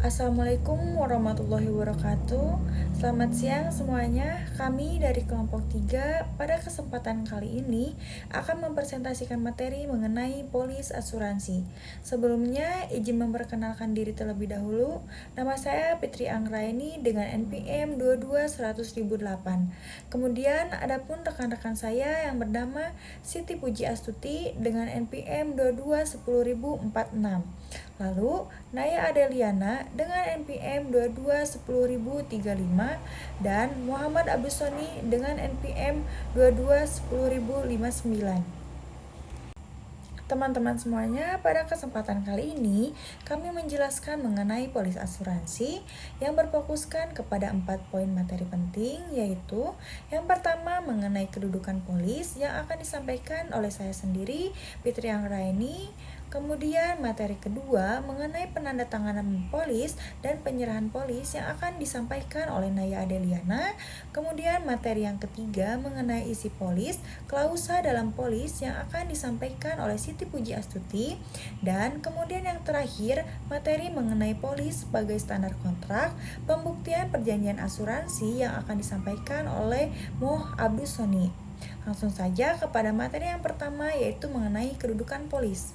Assalamualaikum warahmatullahi wabarakatuh. Selamat siang semuanya. Kami dari kelompok 3 pada kesempatan kali ini akan mempresentasikan materi mengenai polis asuransi. Sebelumnya, izin memperkenalkan diri terlebih dahulu. Nama saya Fitri Anggraini dengan NPM 22.100.008. Kemudian adapun rekan-rekan saya yang bernama Siti Puji Astuti dengan NPM 22.10046. Lalu Naya Adeliana dengan NPM 22.10035 dan Muhammad Abdusoni dengan NPM 22.10059. Teman-teman semuanya, pada kesempatan kali ini kami menjelaskan mengenai polis asuransi yang berfokuskan kepada 4 poin materi penting, yaitu yang pertama mengenai kedudukan polis yang akan disampaikan oleh saya sendiri, Fitri Anggraini. Kemudian materi kedua mengenai penandatanganan polis dan penyerahan polis yang akan disampaikan oleh Naya Adeliana. Kemudian materi yang ketiga mengenai isi polis, klausa dalam polis yang akan disampaikan oleh Siti Puji Astuti. Dan kemudian yang terakhir materi mengenai polis sebagai standar kontrak, pembuktian perjanjian asuransi yang akan disampaikan oleh Moh Abdusoni. Langsung saja kepada materi yang pertama, yaitu mengenai kedudukan polis.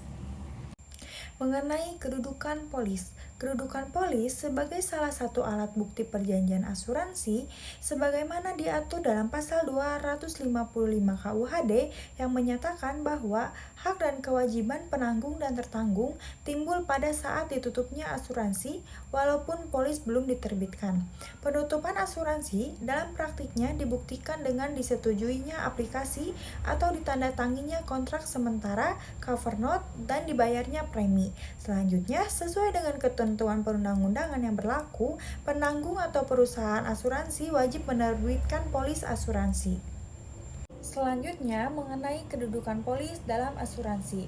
Mengenai kedudukan polis. Kedudukan polis sebagai salah satu alat bukti perjanjian asuransi sebagaimana diatur dalam pasal 255 KUHD yang menyatakan bahwa hak dan kewajiban penanggung dan tertanggung timbul pada saat ditutupnya asuransi walaupun polis belum diterbitkan. Penutupan asuransi dalam praktiknya dibuktikan dengan disetujuinya aplikasi atau ditandatanginya kontrak sementara, cover note, dan dibayarnya premi. Selanjutnya, sesuai dengan ketentuan perundang-undangan yang berlaku, penanggung atau perusahaan asuransi wajib menerbitkan polis asuransi. Selanjutnya, mengenai kedudukan polis dalam asuransi.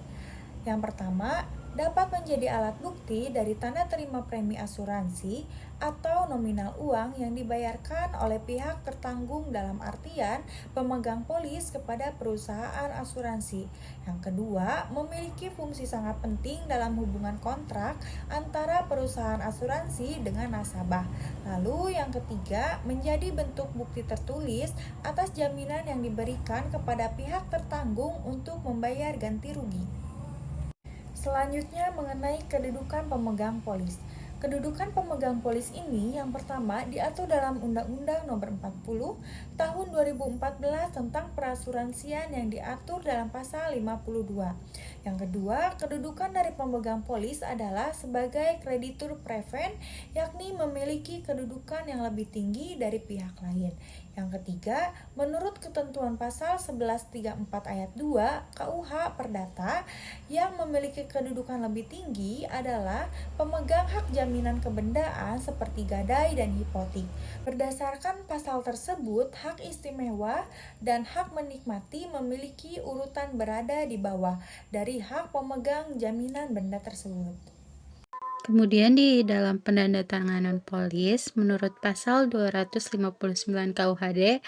Yang pertama, dapat menjadi alat bukti dari tanda terima premi asuransi atau nominal uang yang dibayarkan oleh pihak tertanggung dalam artian pemegang polis kepada perusahaan asuransi. Yang kedua, memiliki fungsi sangat penting dalam hubungan kontrak antara perusahaan asuransi dengan nasabah. Lalu yang ketiga, menjadi bentuk bukti tertulis atas jaminan yang diberikan kepada pihak tertanggung untuk membayar ganti rugi. Selanjutnya mengenai kedudukan pemegang polis. Kedudukan pemegang polis ini yang pertama diatur dalam Undang-Undang Nomor 40 Tahun 2014 tentang perasuransian yang diatur dalam pasal 52. Yang kedua, kedudukan dari pemegang polis adalah sebagai kreditur preven, yakni memiliki kedudukan yang lebih tinggi dari pihak lain. Yang ketiga, menurut ketentuan pasal 1134 ayat 2 KUH Perdata, yang memiliki kedudukan lebih tinggi adalah pemegang hak jaminan kebendaan seperti gadai dan hipotek. Berdasarkan pasal tersebut, hak istimewa dan hak menikmati memiliki urutan berada di bawah dari hak pemegang jaminan benda tersebut. Kemudian di dalam penandatanganan polis, menurut pasal 259 KUHD,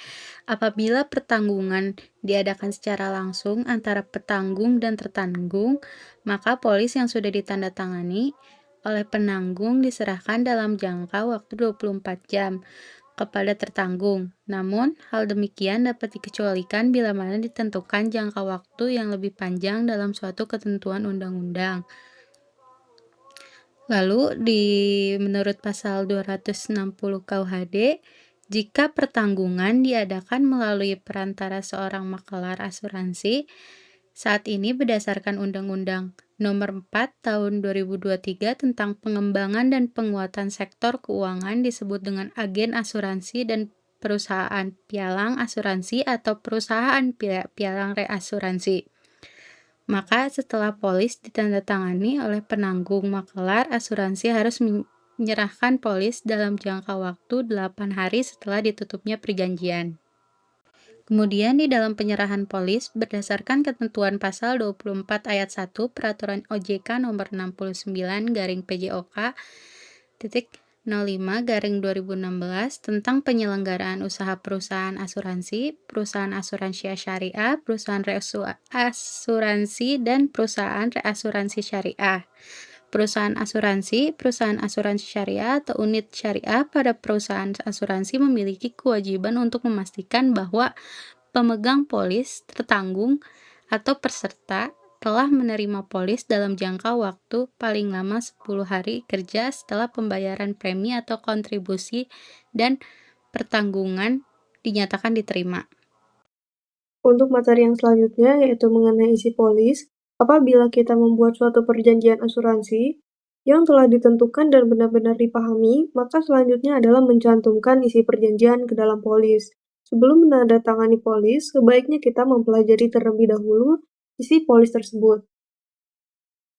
apabila pertanggungan diadakan secara langsung antara petanggung dan tertanggung, maka polis yang sudah ditandatangani oleh penanggung diserahkan dalam jangka waktu 24 jam kepada tertanggung. Namun, hal demikian dapat dikecualikan bila mana ditentukan jangka waktu yang lebih panjang dalam suatu ketentuan undang-undang. Lalu menurut pasal 260 KUHD, jika pertanggungan diadakan melalui perantara seorang makelar asuransi, saat ini berdasarkan Undang-Undang Nomor 4 Tahun 2023 tentang pengembangan dan penguatan sektor keuangan disebut dengan agen asuransi dan perusahaan pialang asuransi atau perusahaan pialang reasuransi. Maka setelah polis ditandatangani oleh penanggung, makelar asuransi harus menyerahkan polis dalam jangka waktu 8 hari setelah ditutupnya perjanjian. Kemudian di dalam penyerahan polis berdasarkan ketentuan pasal 24 ayat 1 Peraturan OJK nomor 69/PJOK titik 05/2016 tentang penyelenggaraan usaha perusahaan asuransi, perusahaan asuransi syariah, perusahaan reasuransi, dan perusahaan reasuransi syariah. perusahaan asuransi syariah atau unit syariah pada perusahaan asuransi memiliki kewajiban untuk memastikan bahwa pemegang polis, tertanggung, atau peserta telah menerima polis dalam jangka waktu paling lama 10 hari kerja setelah pembayaran premi atau kontribusi dan pertanggungan dinyatakan diterima. Untuk materi yang selanjutnya, yaitu mengenai isi polis, apabila kita membuat suatu perjanjian asuransi yang telah ditentukan dan benar-benar dipahami, maka selanjutnya adalah mencantumkan isi perjanjian ke dalam polis. Sebelum menandatangani polis, sebaiknya kita mempelajari terlebih dahulu isi polis tersebut.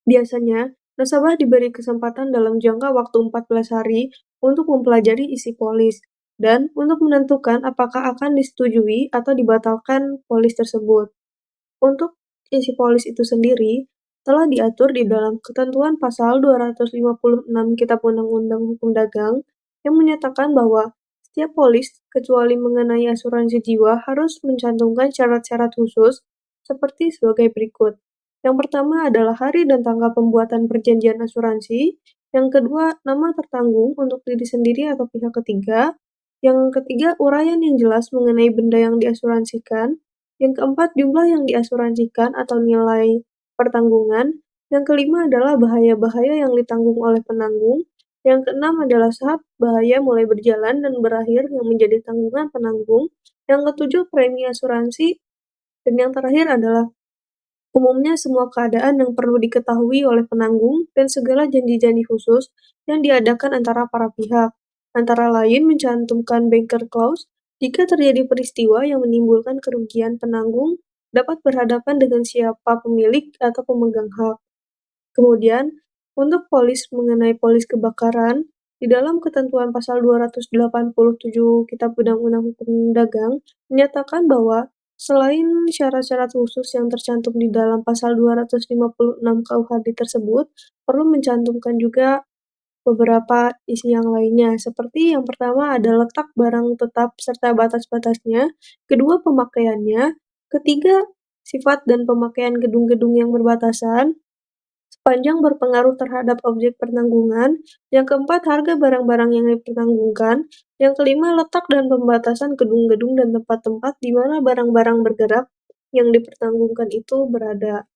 Biasanya, nasabah diberi kesempatan dalam jangka waktu 14 hari untuk mempelajari isi polis dan untuk menentukan apakah akan disetujui atau dibatalkan polis tersebut. Untuk isi polis itu sendiri telah diatur di dalam ketentuan pasal 256 Kitab Undang-Undang Hukum Dagang yang menyatakan bahwa setiap polis, kecuali mengenai asuransi jiwa, harus mencantumkan syarat-syarat khusus seperti sebagai berikut. Yang pertama adalah hari dan tanggal pembuatan perjanjian asuransi. Yang kedua, nama tertanggung untuk diri sendiri atau pihak ketiga. Yang ketiga, uraian yang jelas mengenai benda yang diasuransikan. Yang keempat, jumlah yang diasuransikan atau nilai pertanggungan. Yang kelima adalah bahaya-bahaya yang ditanggung oleh penanggung. Yang keenam adalah saat bahaya mulai berjalan dan berakhir yang menjadi tanggungan penanggung. Yang ketujuh, premi asuransi. Dan yang terakhir adalah umumnya semua keadaan yang perlu diketahui oleh penanggung dan segala janji-janji khusus yang diadakan antara para pihak. Antara lain mencantumkan banker clause jika terjadi peristiwa yang menimbulkan kerugian, penanggung dapat berhadapan dengan siapa pemilik atau pemegang hak. Kemudian, untuk polis mengenai polis kebakaran, di dalam ketentuan pasal 287 Kitab Undang-Undang Hukum Dagang menyatakan bahwa selain syarat-syarat khusus yang tercantum di dalam pasal 256 KUHD tersebut, perlu mencantumkan juga beberapa isi yang lainnya, seperti yang pertama ada letak barang tetap serta batas-batasnya, kedua pemakaiannya, ketiga sifat dan pemakaian gedung-gedung yang berbatasan, sepanjang berpengaruh terhadap objek pertanggungan, yang keempat harga barang-barang yang dipertanggungkan, yang kelima letak dan pembatasan gedung-gedung dan tempat-tempat di mana barang-barang bergerak yang dipertanggungkan itu berada.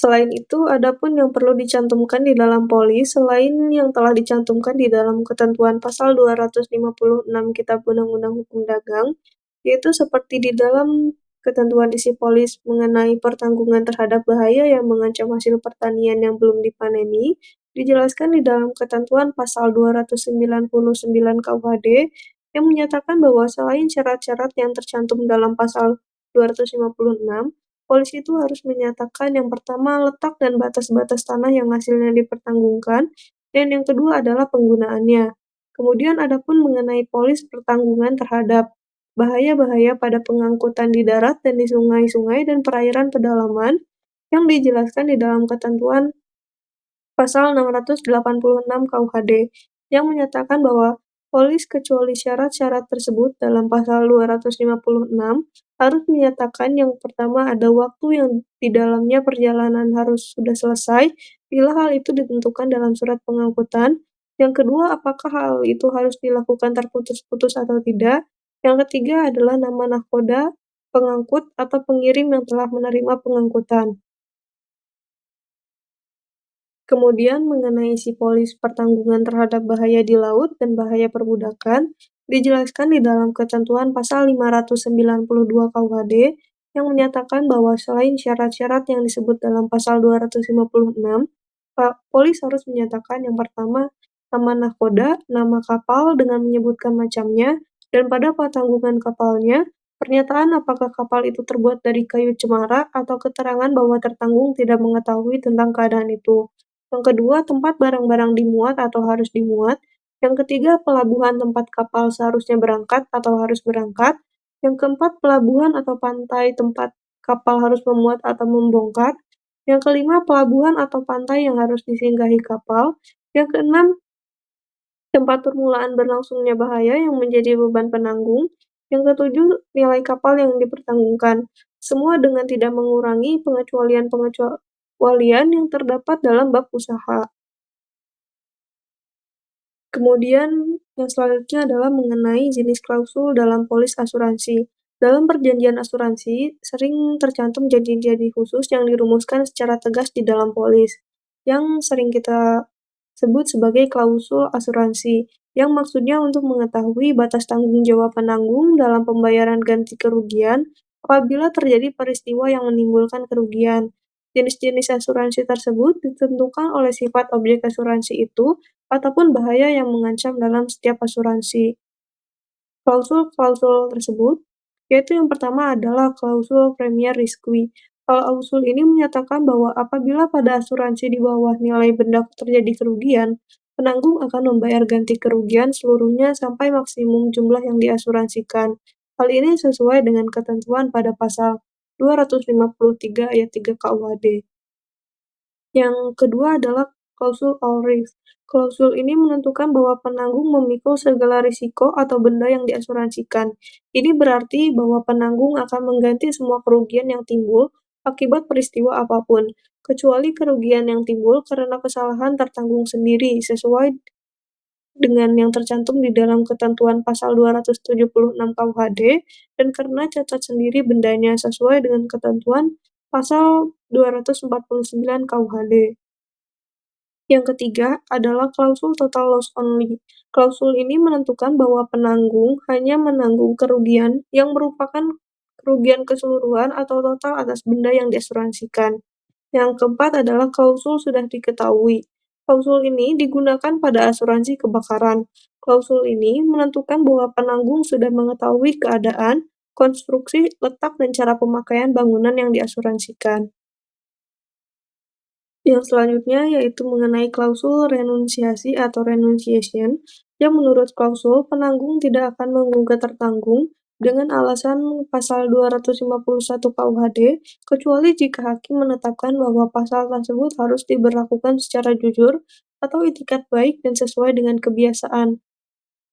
Selain itu, adapun yang perlu dicantumkan di dalam polis selain yang telah dicantumkan di dalam ketentuan pasal 256 Kitab Undang-Undang Hukum Dagang, yaitu seperti di dalam ketentuan isi polis mengenai pertanggungan terhadap bahaya yang mengancam hasil pertanian yang belum dipaneni, dijelaskan di dalam ketentuan pasal 299 KUHD yang menyatakan bahwa selain syarat-syarat yang tercantum dalam pasal 256, polisi itu harus menyatakan yang pertama letak dan batas-batas tanah yang hasilnya dipertanggungkan, dan yang kedua adalah penggunaannya. Kemudian adapun mengenai polis pertanggungan terhadap bahaya-bahaya pada pengangkutan di darat dan di sungai-sungai dan perairan pedalaman yang dijelaskan di dalam ketentuan pasal 686 KUHD yang menyatakan bahwa polis kecuali syarat-syarat tersebut dalam pasal 256 harus menyatakan yang pertama ada waktu yang di dalamnya perjalanan harus sudah selesai bila hal itu ditentukan dalam surat pengangkutan. Yang kedua, apakah hal itu harus dilakukan terputus-putus atau tidak. Yang ketiga adalah nama nahkoda, pengangkut, atau pengirim yang telah menerima pengangkutan. Kemudian mengenai si polis pertanggungan terhadap bahaya di laut dan bahaya perbudakan, dijelaskan di dalam ketentuan pasal 592 KUHD yang menyatakan bahwa selain syarat-syarat yang disebut dalam pasal 256, polis harus menyatakan yang pertama, nama nahkoda, nama kapal dengan menyebutkan macamnya, dan pada pertanggungan kapalnya, pernyataan apakah kapal itu terbuat dari kayu cemara atau keterangan bahwa tertanggung tidak mengetahui tentang keadaan itu. Yang kedua, tempat barang-barang dimuat atau harus dimuat. Yang ketiga, pelabuhan tempat kapal seharusnya berangkat atau harus berangkat. Yang keempat, pelabuhan atau pantai tempat kapal harus memuat atau membongkar. Yang kelima, pelabuhan atau pantai yang harus disinggahi kapal. Yang keenam, tempat permulaan berlangsungnya bahaya yang menjadi beban penanggung. Yang ketujuh, nilai kapal yang dipertanggungkan. Semua dengan tidak mengurangi pengecualian-pengecualian pengecualian yang terdapat dalam bab usaha. Kemudian yang selanjutnya adalah mengenai jenis klausul dalam polis asuransi. Dalam perjanjian asuransi, sering tercantum janji-janji khusus yang dirumuskan secara tegas di dalam polis, yang sering kita sebut sebagai klausul asuransi, yang maksudnya untuk mengetahui batas tanggung jawab penanggung dalam pembayaran ganti kerugian apabila terjadi peristiwa yang menimbulkan kerugian. Jenis-jenis asuransi tersebut ditentukan oleh sifat objek asuransi itu ataupun bahaya yang mengancam dalam setiap asuransi. Klausul-klausul tersebut, yaitu yang pertama adalah klausul premier risque. Klausul ini menyatakan bahwa apabila pada asuransi di bawah nilai benda terjadi kerugian, penanggung akan membayar ganti kerugian seluruhnya sampai maksimum jumlah yang diasuransikan. Hal ini sesuai dengan ketentuan pada pasal 253 ayat 3 KUHD. Yang kedua adalah klausul all risk. Klausul ini menentukan bahwa penanggung memikul segala risiko atau benda yang diasuransikan. Ini berarti bahwa penanggung akan mengganti semua kerugian yang timbul akibat peristiwa apapun, kecuali kerugian yang timbul karena kesalahan tertanggung sendiri sesuai dengan yang tercantum di dalam ketentuan pasal 276 KUHD dan karena cacat sendiri bendanya sesuai dengan ketentuan pasal 249 KUHD. Yang ketiga adalah klausul total loss only. Klausul ini menentukan bahwa penanggung hanya menanggung kerugian yang merupakan kerugian keseluruhan atau total atas benda yang diasuransikan. Yang keempat adalah klausul sudah diketahui. Klausul ini digunakan pada asuransi kebakaran. Klausul ini menentukan bahwa penanggung sudah mengetahui keadaan, konstruksi, letak, dan cara pemakaian bangunan yang diasuransikan. Yang selanjutnya yaitu mengenai klausul renunsiasi atau renunciation, yang menurut klausul penanggung tidak akan menggugat tertanggung dengan alasan pasal 251 KUHD, kecuali jika hakim menetapkan bahwa pasal tersebut harus diberlakukan secara jujur atau itikat baik dan sesuai dengan kebiasaan.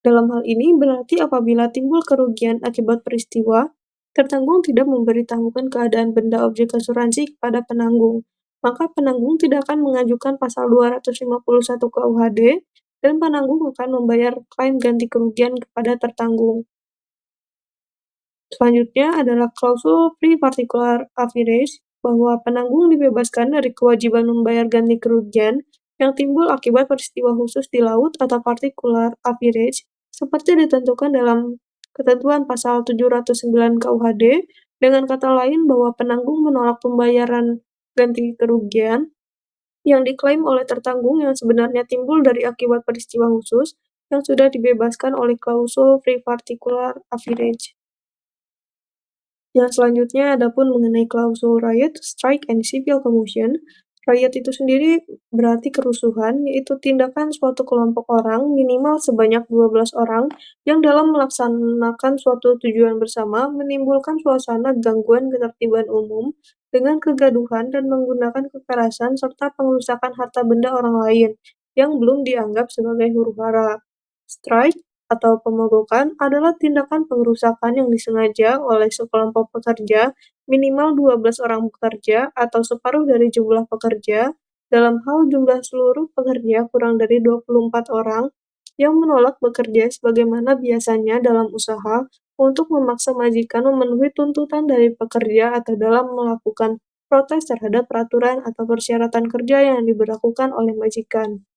Dalam hal ini berarti apabila timbul kerugian akibat peristiwa, tertanggung tidak memberitahukan keadaan benda objek asuransi kepada penanggung, maka penanggung tidak akan mengajukan pasal 251 KUHD dan penanggung akan membayar klaim ganti kerugian kepada tertanggung. Selanjutnya adalah klausul free particular average, bahwa penanggung dibebaskan dari kewajiban membayar ganti kerugian yang timbul akibat peristiwa khusus di laut atau particular average, seperti ditentukan dalam ketentuan pasal 709 KUHD, dengan kata lain bahwa penanggung menolak pembayaran ganti kerugian yang diklaim oleh tertanggung yang sebenarnya timbul dari akibat peristiwa khusus yang sudah dibebaskan oleh klausul free particular average. Yang selanjutnya adapun mengenai klausul riot, strike, and civil commotion. Riot itu sendiri berarti kerusuhan, yaitu tindakan suatu kelompok orang minimal sebanyak 12 orang yang dalam melaksanakan suatu tujuan bersama menimbulkan suasana gangguan ketertiban umum dengan kegaduhan dan menggunakan kekerasan serta pengerusakan harta benda orang lain yang belum dianggap sebagai huru-hara. Strike atau pemogokan adalah tindakan pengerusakan yang disengaja oleh sekelompok pekerja, minimal 12 orang pekerja atau separuh dari jumlah pekerja, dalam hal jumlah seluruh pekerja kurang dari 24 orang, yang menolak bekerja sebagaimana biasanya dalam usaha untuk memaksa majikan memenuhi tuntutan dari pekerja atau dalam melakukan protes terhadap peraturan atau persyaratan kerja yang diberlakukan oleh majikan.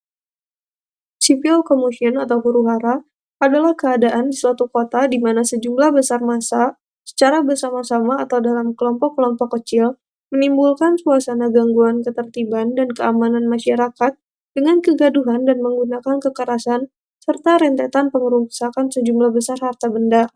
Civil commotion atau huru-hara adalah keadaan di suatu kota di mana sejumlah besar massa, secara bersama-sama atau dalam kelompok-kelompok kecil, menimbulkan suasana gangguan ketertiban dan keamanan masyarakat dengan kegaduhan dan menggunakan kekerasan, serta rentetan pengerusakan sejumlah besar harta benda.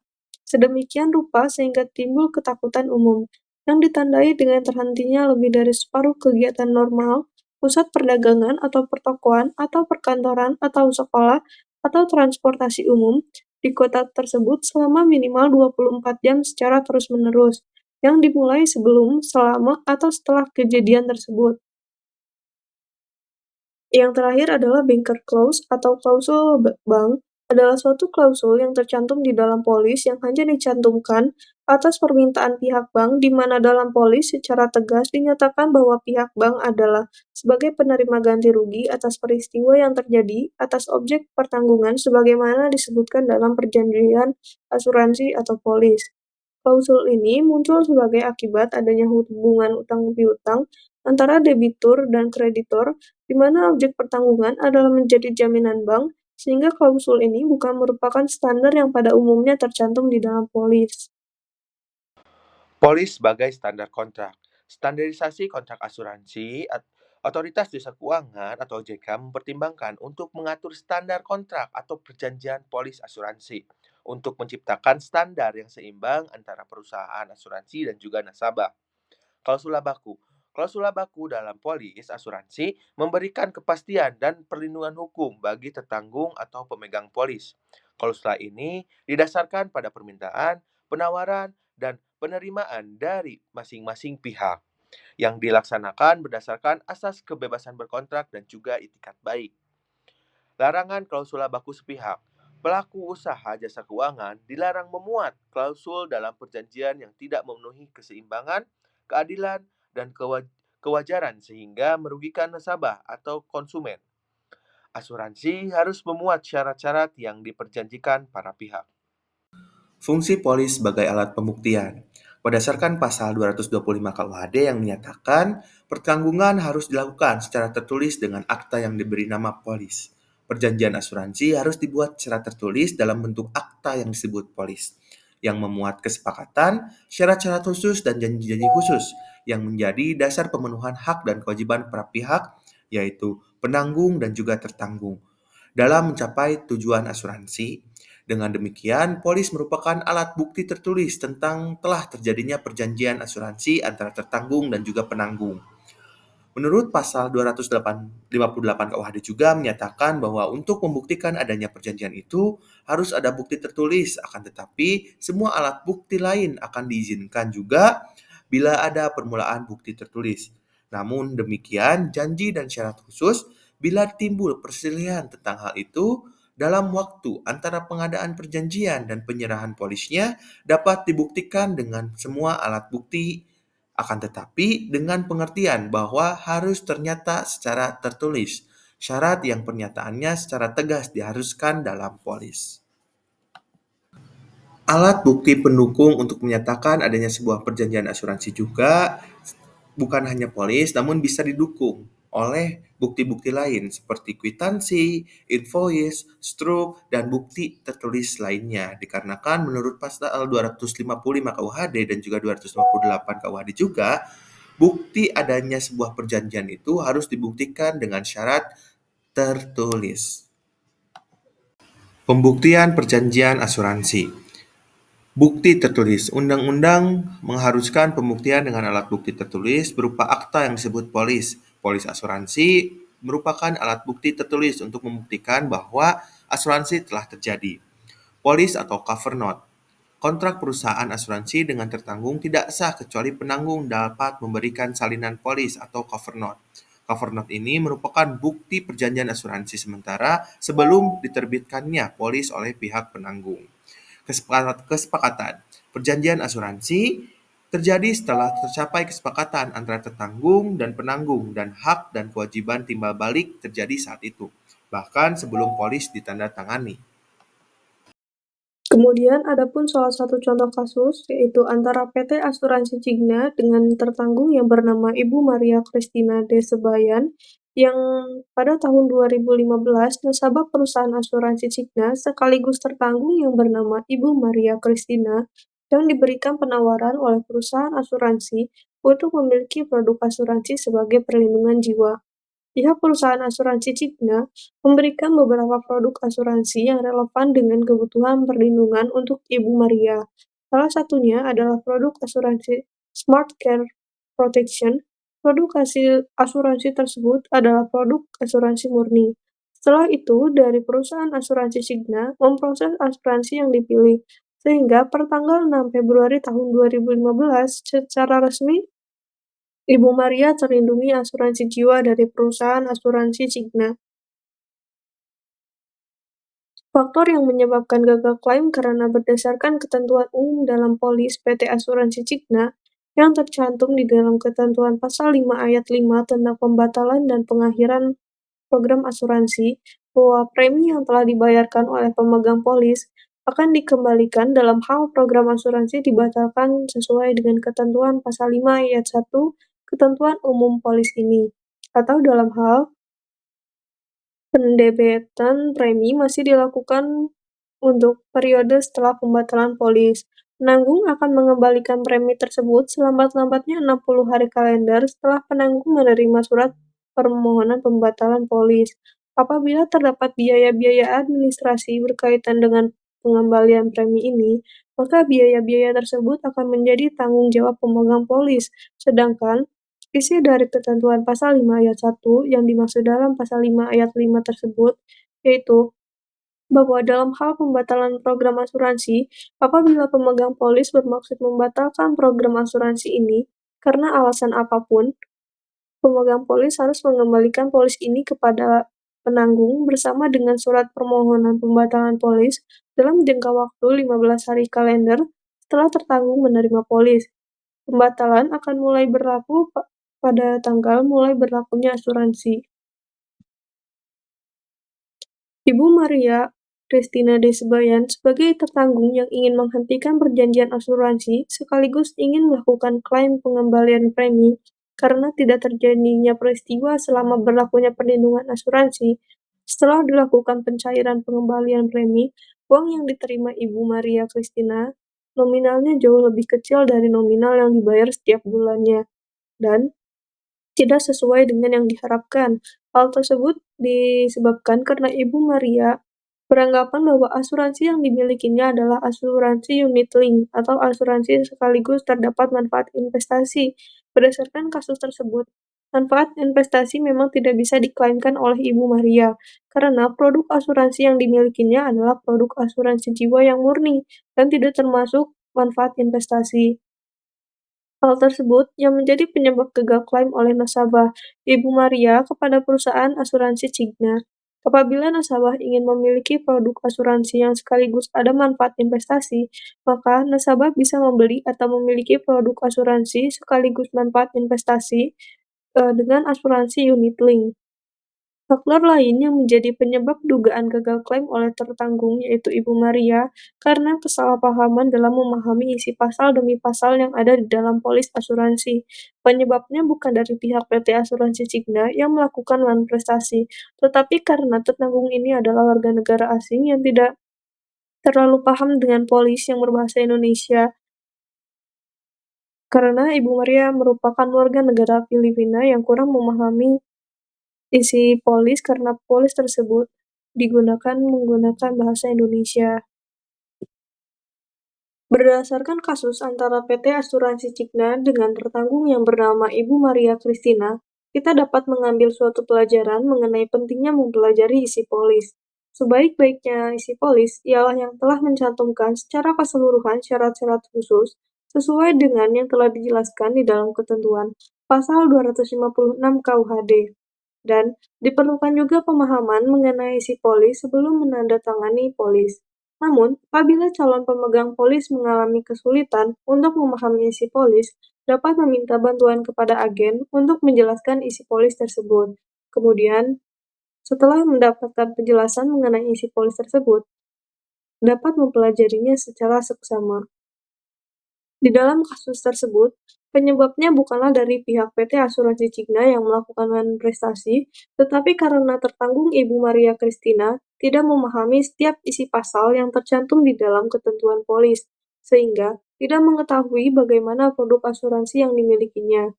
Sedemikian rupa sehingga timbul ketakutan umum, yang ditandai dengan terhentinya lebih dari separuh kegiatan normal, pusat perdagangan atau pertokoan atau perkantoran atau sekolah atau transportasi umum di kota tersebut selama minimal 24 jam secara terus-menerus, yang dimulai sebelum, selama, atau setelah kejadian tersebut. Yang terakhir adalah banker clause atau klausul bank, adalah suatu klausul yang tercantum di dalam polis yang hanya dicantumkan atas permintaan pihak bank, di mana dalam polis secara tegas dinyatakan bahwa pihak bank adalah sebagai penerima ganti rugi atas peristiwa yang terjadi atas objek pertanggungan sebagaimana disebutkan dalam perjanjian asuransi atau polis. Klausul ini muncul sebagai akibat adanya hubungan utang piutang antara debitur dan kreditor, di mana objek pertanggungan adalah menjadi jaminan bank, sehingga klausul ini bukan merupakan standar yang pada umumnya tercantum di dalam polis. Polis sebagai standar kontrak. Standarisasi kontrak asuransi, Otoritas Jasa Keuangan atau OJK mempertimbangkan untuk mengatur standar kontrak atau perjanjian polis asuransi untuk menciptakan standar yang seimbang antara perusahaan asuransi dan juga nasabah. Klausula baku. Klausula baku dalam polis asuransi memberikan kepastian dan perlindungan hukum bagi tertanggung atau pemegang polis. Klausula ini didasarkan pada permintaan, penawaran, dan penerimaan dari masing-masing pihak yang dilaksanakan berdasarkan asas kebebasan berkontrak dan juga itikat baik. Larangan klausula baku sepihak. Pelaku usaha jasa keuangan dilarang memuat klausul dalam perjanjian yang tidak memenuhi keseimbangan, keadilan, dan kewajaran sehingga merugikan nasabah atau konsumen. Asuransi harus memuat syarat-syarat yang diperjanjikan para pihak. Fungsi polis sebagai alat pembuktian. Berdasarkan pasal 225 KUHD yang menyatakan pertanggungan harus dilakukan secara tertulis dengan akta yang diberi nama polis. Perjanjian asuransi harus dibuat secara tertulis dalam bentuk akta yang disebut polis, yang memuat kesepakatan, syarat-syarat khusus, dan janji-janji khusus yang menjadi dasar pemenuhan hak dan kewajiban para pihak, yaitu penanggung dan juga tertanggung, dalam mencapai tujuan asuransi. Dengan demikian, polis merupakan alat bukti tertulis tentang telah terjadinya perjanjian asuransi antara tertanggung dan juga penanggung. Menurut pasal 258 KUHD juga menyatakan bahwa untuk membuktikan adanya perjanjian itu harus ada bukti tertulis, akan tetapi semua alat bukti lain akan diizinkan juga bila ada permulaan bukti tertulis. Namun demikian, janji dan syarat khusus bila timbul perselisihan tentang hal itu dalam waktu antara pengadaan perjanjian dan penyerahan polisnya dapat dibuktikan dengan semua alat bukti, akan tetapi dengan pengertian bahwa harus ternyata secara tertulis, syarat yang pernyataannya secara tegas diharuskan dalam polis. Alat bukti pendukung untuk menyatakan adanya sebuah perjanjian asuransi juga bukan hanya polis, namun bisa didukung oleh bukti-bukti lain seperti kwitansi, invoice, struk, dan bukti tertulis lainnya. Dikarenakan menurut pasal 255 KUHD dan juga 258 KUHD juga, bukti adanya sebuah perjanjian itu harus dibuktikan dengan syarat tertulis. Pembuktian perjanjian asuransi. Bukti tertulis. Undang-undang mengharuskan pembuktian dengan alat bukti tertulis berupa akta yang disebut polis. Polis asuransi merupakan alat bukti tertulis untuk membuktikan bahwa asuransi telah terjadi. Polis atau cover note. Kontrak perusahaan asuransi dengan tertanggung tidak sah kecuali penanggung dapat memberikan salinan polis atau cover note. Cover note ini merupakan bukti perjanjian asuransi sementara sebelum diterbitkannya polis oleh pihak penanggung. Kesepakatan. Perjanjian asuransi terjadi setelah tercapai kesepakatan antara tertanggung dan penanggung dan hak dan kewajiban timbal balik terjadi saat itu, bahkan sebelum polis ditandatangani. Kemudian ada pun salah satu contoh kasus, yaitu antara PT Asuransi Cigna dengan tertanggung yang bernama Ibu Maria Christina de Sebayan, yang pada tahun 2015 nasabah perusahaan asuransi Cigna sekaligus tertanggung yang bernama Ibu Maria Christina yang diberikan penawaran oleh perusahaan asuransi untuk memiliki produk asuransi sebagai perlindungan jiwa. Pihak perusahaan asuransi Cigna memberikan beberapa produk asuransi yang relevan dengan kebutuhan perlindungan untuk Ibu Maria. Salah satunya adalah produk asuransi Smart Care Protection. Produk asuransi tersebut adalah produk asuransi murni. Setelah itu, dari perusahaan asuransi Cigna memproses asuransi yang dipilih, sehingga per tanggal 6 Februari tahun 2015 secara resmi Ibu Maria terlindungi asuransi jiwa dari perusahaan asuransi Cigna. Faktor yang menyebabkan gagal klaim karena berdasarkan ketentuan umum dalam polis PT Asuransi Cigna yang tercantum di dalam ketentuan pasal 5 ayat 5 tentang pembatalan dan pengakhiran program asuransi, bahwa premi yang telah dibayarkan oleh pemegang polis akan dikembalikan dalam hal program asuransi dibatalkan sesuai dengan ketentuan pasal 5 ayat 1 ketentuan umum polis ini, atau dalam hal pendebetan premi masih dilakukan untuk periode setelah pembatalan polis. Penanggung akan mengembalikan premi tersebut selambat-lambatnya 60 hari kalender setelah penanggung menerima surat permohonan pembatalan polis. Apabila terdapat biaya-biaya administrasi berkaitan dengan pengembalian premi ini, maka biaya-biaya tersebut akan menjadi tanggung jawab pemegang polis. Sedangkan isi dari ketentuan pasal 5 ayat 1 yang dimaksud dalam pasal 5 ayat 5 tersebut, yaitu bahwa dalam hal pembatalan program asuransi, apabila pemegang polis bermaksud membatalkan program asuransi ini karena alasan apapun, pemegang polis harus mengembalikan polis ini kepada penanggung bersama dengan surat permohonan pembatalan polis dalam jangka waktu 15 hari kalender setelah tertanggung menerima polis. Pembatalan akan mulai berlaku pada tanggal mulai berlakunya asuransi. Ibu Maria Christina Desebayan sebagai tertanggung yang ingin menghentikan perjanjian asuransi sekaligus ingin melakukan klaim pengembalian premi karena tidak terjadinya peristiwa selama berlakunya perlindungan asuransi. Setelah dilakukan pencairan pengembalian premi, uang yang diterima Ibu Maria Christina nominalnya jauh lebih kecil dari nominal yang dibayar setiap bulannya, dan tidak sesuai dengan yang diharapkan. Hal tersebut disebabkan karena Ibu Maria beranggapan bahwa asuransi yang dimilikinya adalah asuransi unit link atau asuransi sekaligus terdapat manfaat investasi. Berdasarkan kasus tersebut, manfaat investasi memang tidak bisa diklaimkan oleh Ibu Maria karena produk asuransi yang dimilikinya adalah produk asuransi jiwa yang murni dan tidak termasuk manfaat investasi. Hal tersebut yang menjadi penyebab gagal klaim oleh nasabah Ibu Maria kepada perusahaan asuransi Cigna. Apabila nasabah ingin memiliki produk asuransi yang sekaligus ada manfaat investasi, maka nasabah bisa membeli atau memiliki produk asuransi sekaligus manfaat investasi dengan asuransi unit link. Faktor lain yang menjadi penyebab dugaan gagal klaim oleh tertanggung yaitu Ibu Maria karena kesalahpahaman dalam memahami isi pasal demi pasal yang ada di dalam polis asuransi. Penyebabnya bukan dari pihak PT Asuransi Cigna yang melakukan manifestasi, tetapi karena tertanggung ini adalah warga negara asing yang tidak terlalu paham dengan polis yang berbahasa Indonesia. Karena Ibu Maria merupakan warga negara Filipina yang kurang memahami isi polis karena polis tersebut digunakan menggunakan bahasa Indonesia. Berdasarkan kasus antara PT Asuransi Cigna dengan tertanggung yang bernama Ibu Maria Christina, kita dapat mengambil suatu pelajaran mengenai pentingnya mempelajari isi polis. Sebaik-baiknya isi polis ialah yang telah mencantumkan secara keseluruhan syarat-syarat khusus sesuai dengan yang telah dijelaskan di dalam ketentuan Pasal 256 KUHD. Dan diperlukan juga pemahaman mengenai isi polis sebelum menandatangani polis. Namun, apabila calon pemegang polis mengalami kesulitan untuk memahami isi polis, dapat meminta bantuan kepada agen untuk menjelaskan isi polis tersebut. Kemudian, setelah mendapatkan penjelasan mengenai isi polis tersebut, dapat mempelajarinya secara seksama. Di dalam kasus tersebut, penyebabnya bukanlah dari pihak PT Asuransi Cigna yang melakukan manifestasi, tetapi karena tertanggung Ibu Maria Christina tidak memahami setiap isi pasal yang tercantum di dalam ketentuan polis, sehingga tidak mengetahui bagaimana produk asuransi yang dimilikinya.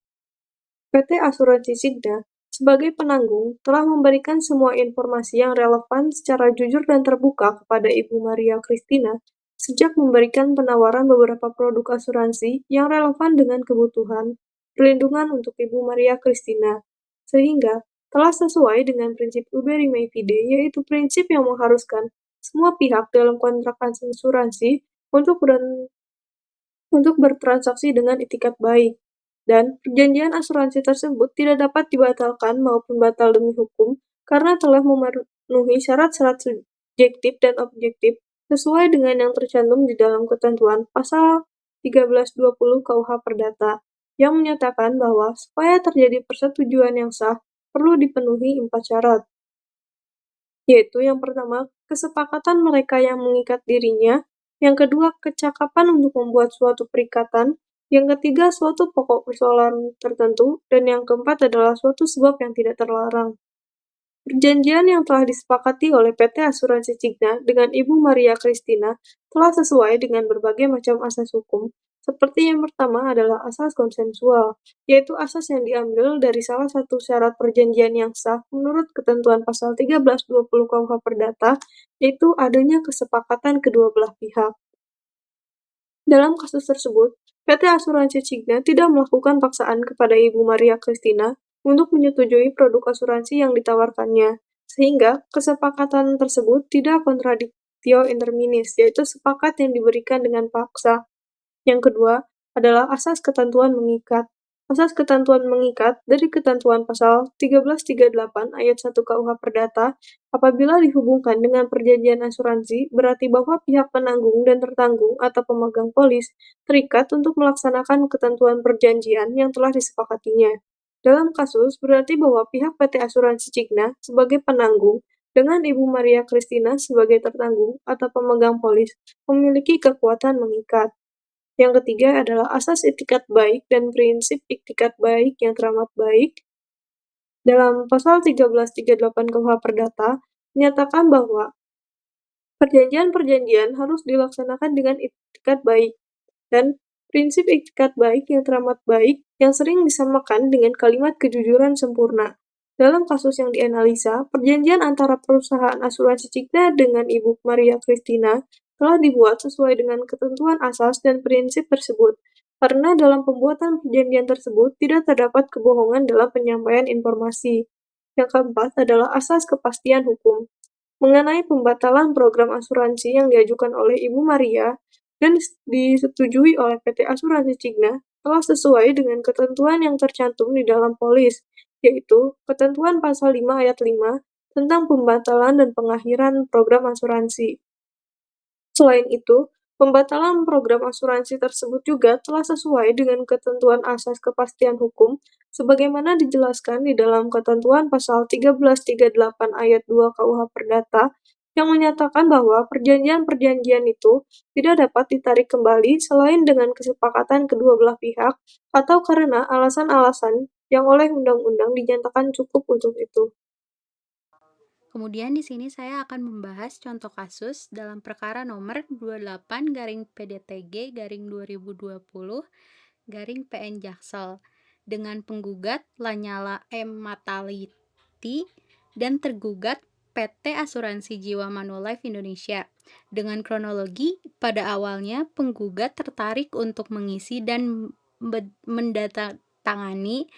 PT Asuransi Cigna, sebagai penanggung, telah memberikan semua informasi yang relevan secara jujur dan terbuka kepada Ibu Maria Christina sejak memberikan penawaran beberapa produk asuransi yang relevan dengan kebutuhan perlindungan untuk Ibu Maria Christina, sehingga telah sesuai dengan prinsip Uberi May Fide, yaitu prinsip yang mengharuskan semua pihak dalam kontrak asuransi untuk bertransaksi dengan itikat baik, dan perjanjian asuransi tersebut tidak dapat dibatalkan maupun batal demi hukum karena telah memenuhi syarat-syarat subjektif dan objektif sesuai dengan yang tercantum di dalam ketentuan pasal 1320 KUH Perdata yang menyatakan bahwa supaya terjadi persetujuan yang sah perlu dipenuhi 4 syarat, yaitu yang pertama, kesepakatan mereka yang mengikat dirinya, yang kedua, kecakapan untuk membuat suatu perikatan, yang ketiga, suatu pokok persoalan tertentu, dan yang keempat adalah suatu sebab yang tidak terlarang. Perjanjian yang telah disepakati oleh PT Asuransi Cigna dengan Ibu Maria Christina telah sesuai dengan berbagai macam asas hukum, seperti yang pertama adalah asas konsensual, yaitu asas yang diambil dari salah satu syarat perjanjian yang sah menurut ketentuan pasal 1320 KUH Perdata, yaitu adanya kesepakatan kedua belah pihak. Dalam kasus tersebut, PT Asuransi Cigna tidak melakukan paksaan kepada Ibu Maria Christina untuk menyetujui produk asuransi yang ditawarkannya, sehingga kesepakatan tersebut tidak kontradictio interminis, yaitu sepakat yang diberikan dengan paksa. Yang kedua adalah asas ketentuan mengikat. Asas ketentuan mengikat dari ketentuan pasal 1338 ayat 1 KUH Perdata apabila dihubungkan dengan perjanjian asuransi berarti bahwa pihak penanggung dan tertanggung atau pemegang polis terikat untuk melaksanakan ketentuan perjanjian yang telah disepakatinya. Dalam kasus berarti bahwa pihak PT Asuransi Cigna sebagai penanggung dengan Ibu Maria Christina sebagai tertanggung atau pemegang polis memiliki kekuatan mengikat. Yang ketiga adalah asas itikat baik dan prinsip itikat baik yang teramat baik. Dalam pasal 1338 KUH Perdata, menyatakan bahwa perjanjian-perjanjian harus dilaksanakan dengan itikat baik, dan prinsip itikat baik yang teramat baik yang sering disamakan dengan kalimat kejujuran sempurna. Dalam kasus yang dianalisa, perjanjian antara perusahaan asuransi Cigna dengan Ibu Maria Christina telah dibuat sesuai dengan ketentuan asas dan prinsip tersebut, karena dalam pembuatan perjanjian tersebut tidak terdapat kebohongan dalam penyampaian informasi. Yang keempat adalah asas kepastian hukum. Mengenai pembatalan program asuransi yang diajukan oleh Ibu Maria dan disetujui oleh PT Asuransi Cigna telah sesuai dengan ketentuan yang tercantum di dalam polis, yaitu ketentuan pasal 5 ayat 5 tentang pembatalan dan pengakhiran program asuransi. Selain itu, pembatalan program asuransi tersebut juga telah sesuai dengan ketentuan asas kepastian hukum sebagaimana dijelaskan di dalam ketentuan pasal 1338 ayat 2 KUH Perdata yang menyatakan bahwa perjanjian-perjanjian itu tidak dapat ditarik kembali selain dengan kesepakatan kedua belah pihak atau karena alasan-alasan yang oleh undang-undang dinyatakan cukup untuk itu. Kemudian di sini saya akan membahas contoh kasus dalam perkara nomor 28-PDTG-2020-PN Jaksel dengan penggugat Lanyala M. Mataliti dan tergugat PT Asuransi Jiwa Manulife Indonesia. Dengan kronologi, pada awalnya penggugat tertarik untuk mengisi dan mendatangani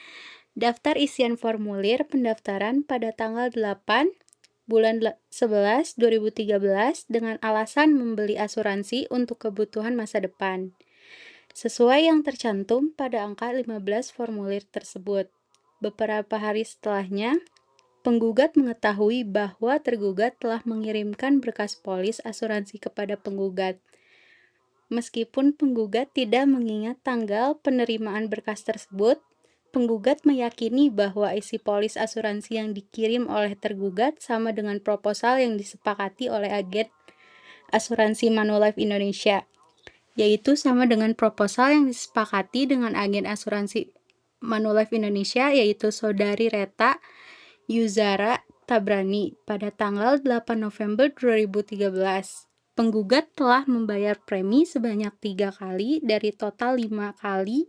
daftar isian formulir pendaftaran pada tanggal 8 bulan 11 2013 dengan alasan membeli asuransi untuk kebutuhan masa depan, sesuai yang tercantum pada angka 15 formulir tersebut. Beberapa hari setelahnya, penggugat mengetahui bahwa tergugat telah mengirimkan berkas polis asuransi kepada penggugat. Meskipun penggugat tidak mengingat tanggal penerimaan berkas tersebut, penggugat meyakini bahwa isi polis asuransi yang dikirim oleh tergugat sama dengan proposal yang disepakati oleh agen asuransi Manulife Indonesia, yaitu sama dengan proposal yang disepakati dengan agen asuransi Manulife Indonesia, yaitu Saudari Reta Yuzara Tabrani pada tanggal 8 November 2013. Penggugat telah membayar premi sebanyak 3 kali dari total 5 kali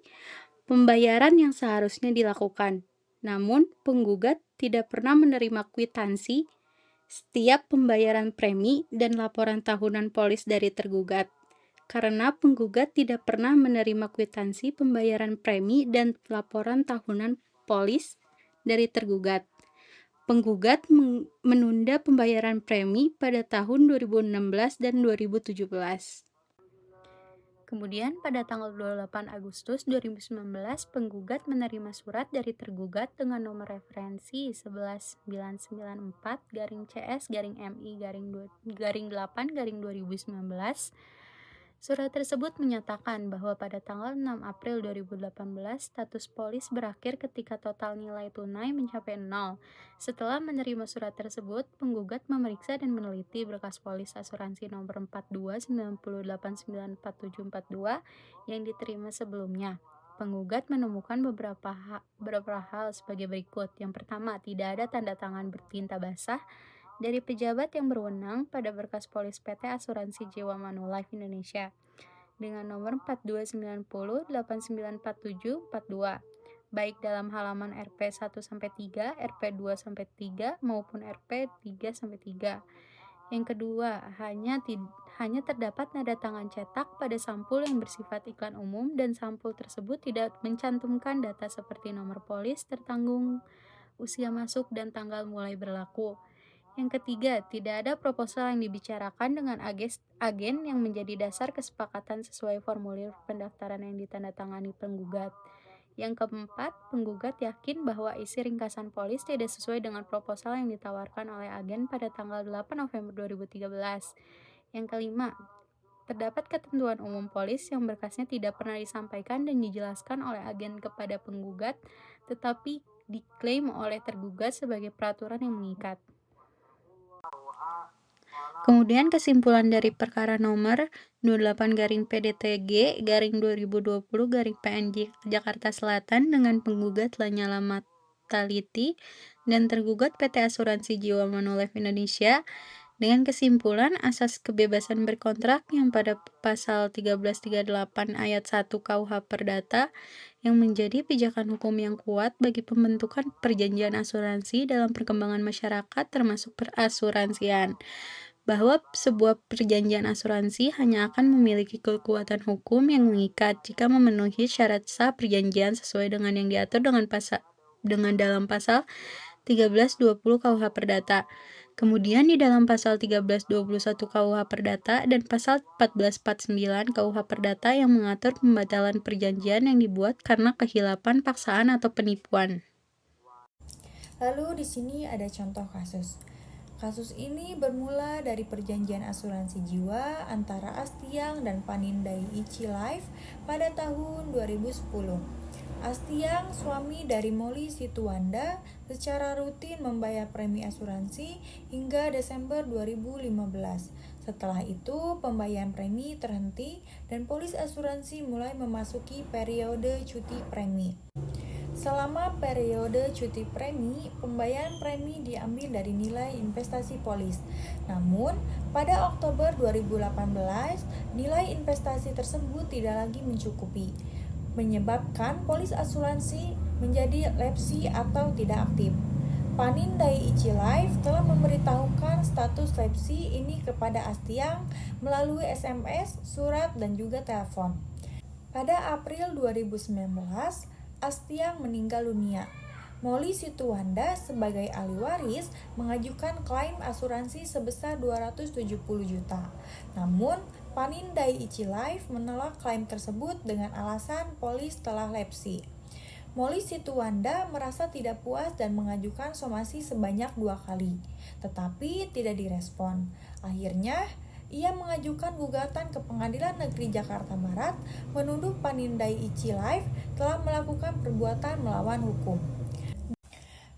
pembayaran yang seharusnya dilakukan. Namun, penggugat tidak pernah menerima kwitansi setiap pembayaran premi dan laporan tahunan polis dari tergugat. Karena penggugat tidak pernah menerima kwitansi pembayaran premi dan laporan tahunan polis dari tergugat, penggugat menunda pembayaran premi pada tahun 2016 dan 2017. Kemudian pada tanggal 28 Agustus 2019, penggugat menerima surat dari tergugat dengan nomor referensi 11994-CS-MI-8-2019. Surat tersebut menyatakan bahwa pada tanggal 6 April 2018, status polis berakhir ketika total nilai tunai mencapai 0. Setelah menerima surat tersebut, penggugat memeriksa dan meneliti berkas polis asuransi nomor 4298944742 yang diterima sebelumnya. Penggugat menemukan beberapa hal sebagai berikut. Yang pertama, tidak ada tanda tangan bertinta basah dari pejabat yang berwenang pada berkas polis PT Asuransi Jiwa Manulife Indonesia dengan nomor 4290894742, baik dalam halaman RP 1-3, RP 2-3 maupun RP 3-3. Yang kedua, hanya terdapat nada tangan cetak pada sampul yang bersifat iklan umum dan sampul tersebut tidak mencantumkan data seperti nomor polis tertanggung, usia masuk, dan tanggal mulai berlaku. Yang ketiga, tidak ada proposal yang dibicarakan dengan agen yang menjadi dasar kesepakatan sesuai formulir pendaftaran yang ditandatangani penggugat. Yang keempat, penggugat yakin bahwa isi ringkasan polis tidak sesuai dengan proposal yang ditawarkan oleh agen pada tanggal 8 November 2013. Yang kelima, terdapat ketentuan umum polis yang berkasnya tidak pernah disampaikan dan dijelaskan oleh agen kepada penggugat, tetapi diklaim oleh tergugat sebagai peraturan yang mengikat. Kemudian kesimpulan dari perkara nomor 28-PDTG-2020-PNJ Jakarta Selatan dengan penggugat Lanyala Mataliti dan tergugat PT Asuransi Jiwa Manulife Indonesia dengan kesimpulan asas kebebasan berkontrak yang pada pasal 1338 ayat 1 KUH Perdata yang menjadi pijakan hukum yang kuat bagi pembentukan perjanjian asuransi dalam perkembangan masyarakat termasuk perasuransian, bahwa sebuah perjanjian asuransi hanya akan memiliki kekuatan hukum yang mengikat jika memenuhi syarat sah perjanjian sesuai dengan yang diatur dengan dalam pasal 1320 KUH Perdata. Kemudian di dalam pasal 1321 KUH Perdata dan pasal 1449 KUH Perdata yang mengatur pembatalan perjanjian yang dibuat karena kehilapan, paksaan, atau penipuan. Lalu di sini ada contoh kasus. Kasus ini bermula dari perjanjian asuransi jiwa antara Astiang dan Panindai Ichi Life pada tahun 2010. Astiang, suami dari Molly Situanda, secara rutin membayar premi asuransi hingga Desember 2015. Setelah itu, pembayaran premi terhenti dan polis asuransi mulai memasuki periode cuti premi. Selama periode cuti premi, pembayaran premi diambil dari nilai investasi polis. Namun, pada Oktober 2018, nilai investasi tersebut tidak lagi mencukupi, menyebabkan polis asuransi menjadi lapsi atau tidak aktif. Panindai Ichi Life telah memberitahukan status lapsi ini kepada Astiang melalui SMS, surat, dan juga telepon. Pada April 2019, Astiang meninggal dunia. Molly Situanda sebagai ahli waris mengajukan klaim asuransi sebesar 270 juta. Namun, Panindai Ichi Life menolak klaim tersebut dengan alasan polis telah lapsi. Molly Situanda merasa tidak puas dan mengajukan somasi sebanyak 2 kali, tetapi tidak direspon. Akhirnya, ia mengajukan gugatan ke Pengadilan Negeri Jakarta Barat menuduh Panindai Ichi Life telah melakukan perbuatan melawan hukum.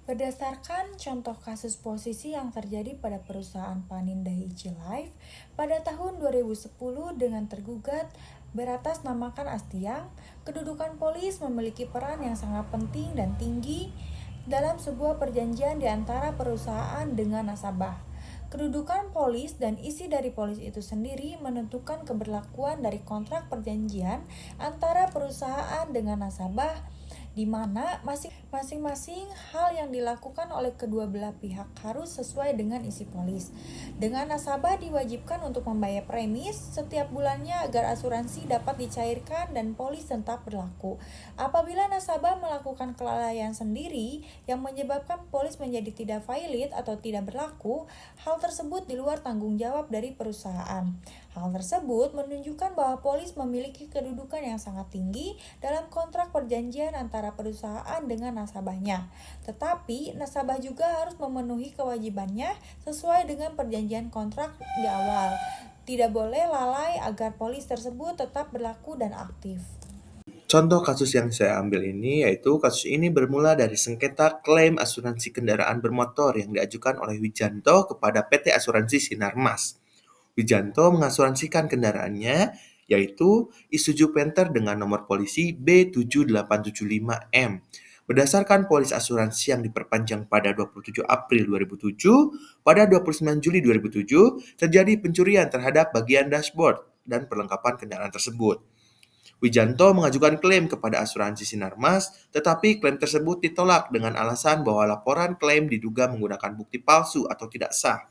Berdasarkan contoh kasus posisi yang terjadi pada perusahaan Panindai Ichi Life pada tahun 2010 dengan tergugat beratasnamakan Astiang, kedudukan polis memiliki peran yang sangat penting dan tinggi dalam sebuah perjanjian di antara perusahaan dengan nasabah. Kedudukan polis dan isi dari polis itu sendiri menentukan keberlakuan dari kontrak perjanjian antara perusahaan dengan nasabah, di mana masing-masing hal yang dilakukan oleh kedua belah pihak harus sesuai dengan isi polis. Dengan nasabah diwajibkan untuk membayar premis setiap bulannya agar asuransi dapat dicairkan dan polis tetap berlaku. Apabila nasabah melakukan kelalaian sendiri yang menyebabkan polis menjadi tidak valid atau tidak berlaku, hal tersebut di luar tanggung jawab dari perusahaan. Hal tersebut menunjukkan bahwa polis memiliki kedudukan yang sangat tinggi dalam kontrak perjanjian antara perusahaan dengan nasabahnya. Tetapi, nasabah juga harus memenuhi kewajibannya sesuai dengan perjanjian kontrak di awal. Tidak boleh lalai agar polis tersebut tetap berlaku dan aktif. Contoh kasus yang saya ambil ini yaitu kasus ini bermula dari sengketa klaim asuransi kendaraan bermotor yang diajukan oleh Wijanto kepada PT Asuransi Sinarmas. Wijanto mengasuransikan kendaraannya yaitu Isuzu Panther dengan nomor polisi B7875M. Berdasarkan polis asuransi yang diperpanjang pada 27 April 2007, pada 29 Juli 2007 terjadi pencurian terhadap bagian dashboard dan perlengkapan kendaraan tersebut. Wijanto mengajukan klaim kepada asuransi Sinarmas, tetapi klaim tersebut ditolak dengan alasan bahwa laporan klaim diduga menggunakan bukti palsu atau tidak sah.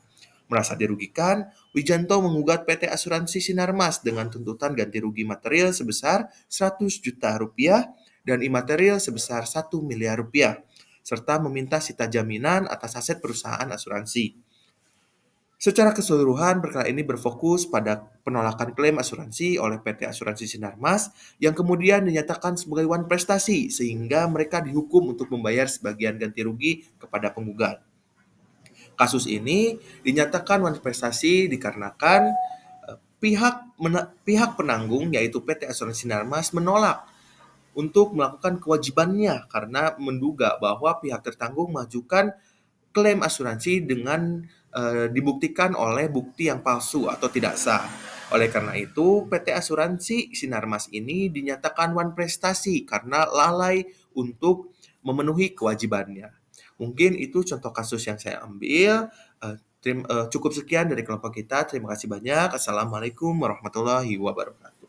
Merasa dirugikan, Wijanto menggugat PT Asuransi Sinarmas dengan tuntutan ganti rugi material sebesar 100 juta rupiah dan imaterial sebesar 1 miliar rupiah, serta meminta sita jaminan atas aset perusahaan asuransi. Secara keseluruhan, perkara ini berfokus pada penolakan klaim asuransi oleh PT Asuransi Sinarmas yang kemudian dinyatakan sebagai wan prestasi sehingga mereka dihukum untuk membayar sebagian ganti rugi kepada penggugat. Kasus ini dinyatakan wan prestasi dikarenakan pihak penanggung yaitu PT Asuransi Sinarmas menolak untuk melakukan kewajibannya karena menduga bahwa pihak tertanggung mengajukan klaim asuransi dengan dibuktikan oleh bukti yang palsu atau tidak sah. Oleh karena itu, PT Asuransi Sinarmas ini dinyatakan wan prestasi karena lalai untuk memenuhi kewajibannya. Mungkin itu contoh kasus yang saya ambil. Cukup sekian dari kelompok kita. Terima kasih banyak. Assalamualaikum warahmatullahi wabarakatuh.